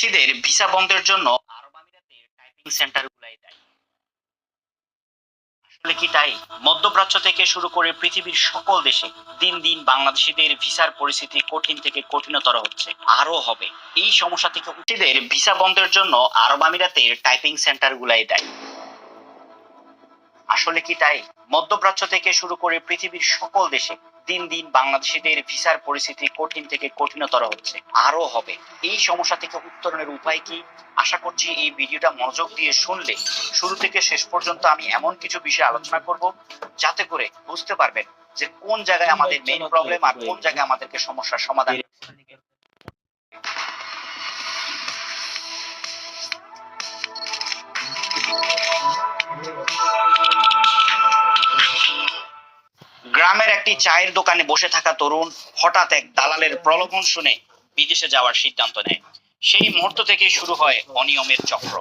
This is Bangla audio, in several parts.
বাংলাদেশিদের ভিসা বন্ধের জন্য আরব আমিরাতের টাইপিং সেন্টারগুলাই দায়ী। আসলে কি তাই? মধ্যপ্রাচ্য থেকে শুরু করে পৃথিবীর সকল দেশে দিন দিন বাংলাদেশিদের ভিসার পরিস্থিতি কঠিন থেকে কঠিনতর হচ্ছে, আরো হবে। এই সমস্যা থেকে উঠিদের ভিসা বন্ধের জন্য আরব আমিরাতের টাইপিং সেন্টারগুলাই দায়ী। আসলে কি তাই? মধ্যপ্রাচ্য থেকে শুরু করে পৃথিবীর সকল দেশে দিন দিন বাংলাদেশিদের ভিসার পরিস্থিতি কঠিন থেকে কঠিনতর হচ্ছে, আরো হবে। এই সমস্যা থেকে উত্তরণের উপায় কি? আশা করছি এই ভিডিওটা মনোযোগ দিয়ে শুনলে শুরু থেকে শেষ পর্যন্ত আমি এমন কিছু বিষয় আলোচনা করব যাতে করে বুঝতে পারবেন যে কোন জায়গায় আমাদের মেইন প্রবলেম আর কোন জায়গায় আমাদেরকে সমস্যার সমাধান। গ্রামের একটি চায়ের দোকানে বসে থাকা তরুণ হঠাৎ এক দালালের প্রলোভন শুনে বিদেশে যাওয়ার সিদ্ধান্ত নেয়। সেই মুহূর্ত থেকে শুরু হয় অনিয়মের চক্র।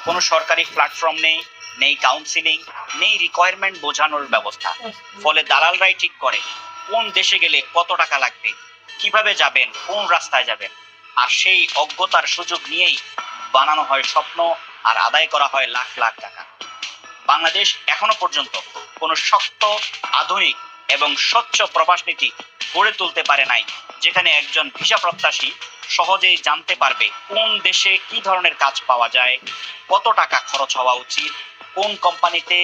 কোনো সরকারি প্ল্যাটফর্ম নেই, নেই কাউন্সিলিং, নেই রিকোয়ারমেন্ট বোঝানোর ব্যবস্থা। ফলে দালালরাই ঠিক করে কোন দেশে গেলে কত টাকা লাগবে, কিভাবে যাবেন, কোন রাস্তায় যাবেন। আর সেই অজ্ঞতার সুযোগ নিয়েই বানানো হয় স্বপ্ন আর আদায় করা হয় লাখ লাখ টাকা। বাংলাদেশ এখনো পর্যন্ত কোনো শক্ত, আধুনিক এবং স্বচ্ছ প্রবাস নীতি গড়ে তুলতে পারে নাই, যেখানে একজন ভিসা প্রত্যাশী সহজেই জানতে পারবে কোন দেশে কি ধরনের কাজ পাওয়া যায়, কত টাকা খরচ হওয়া উচিত, কোন কোম্পানিতে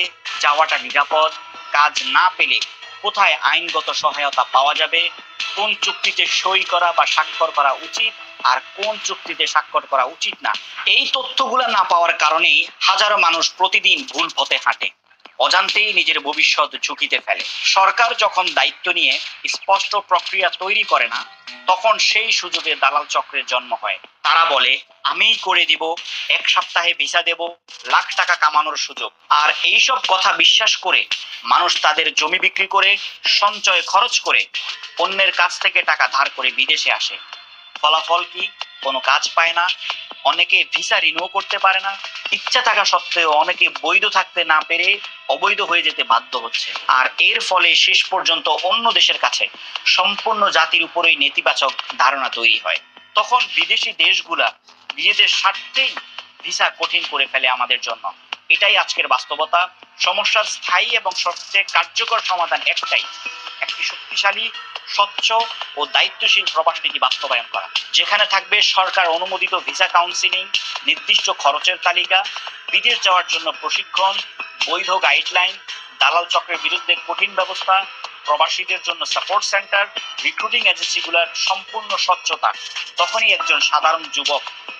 যাওয়াটা নিরাপদ, কাজ না পেলে কোথায় আইনগত সহায়তা পাওয়া যাবে, কোন চুক্তিতে সই করা বা স্বাক্ষর করা উচিত আর কোন চুক্তিতে স্বাক্ষর করা উচিত না। এই তথ্যগুলো না পাওয়ার কারণেই হাজারো মানুষ প্রতিদিন ভুল পথে হাঁটে, অজান্তেই নিজের ভবিষ্যৎ ঝুঁকিতে ফেলে। সরকার যখন দায়িত্ব নিয়ে স্পষ্ট প্রক্রিয়া তৈরি করে না, তখন সেই সুযোগে দালাল চক্রের জন্ম হয়। তারা বলে আমিই করে দিব, এক সপ্তাহে ভিসা দেব, লাখ টাকা কামানোর সুযোগ। আর এইসব কথা বিশ্বাস করে মানুষ তাদের জমি বিক্রি করে, সঞ্চয় খরচ করে, অন্যের কাছ থেকে টাকা ধার করে বিদেশে আসে। ফলাফল কি? কোনো কাজ পায় না, অনেকে ভিসা রিনিউ করতে পারে না, ইচ্ছা থাকা সত্ত্বেও অনেকে বৈধ থাকতে না পেরে অবৈধ হয়ে যেতে বাধ্য হচ্ছে। আর এর ফলে শেষ পর্যন্ত অন্য দেশের কাছে সম্পূর্ণ জাতির উপরেই নেতিবাচক ধারণা তৈরি হয়। তখন বিদেশি দেশগুলা নিজেদের স্বার্থেই ভিসা কঠিন করে ফেলে আমাদের জন্য। এটাই আজকের বাস্তবতা। সমস্যার স্থায়ী এবং সবচেয়ে কার্যকর সমাধান একটাই, একটি শক্তিশালী, স্বচ্ছ ও দায়িত্বশীল প্রবাস নীতি বাস্তবায়ন করা, যেখানে থাকবে সরকার অনুমোদিত ভিসা কাউন্সিলিং, নির্দিষ্ট খরচের তালিকা, বিদেশ যাওয়ার জন্য প্রশিক্ষণ, বৈধ গাইডলাইন, দালাল চক্রের বিরুদ্ধে কঠিন ব্যবস্থা, প্রবাসীদের জন্য সাপোর্ট সেন্টার, রিক্রুটিং এজেন্সিগুলোর সম্পূর্ণ স্বচ্ছতা। তখনই একজন সাধারণ যুবক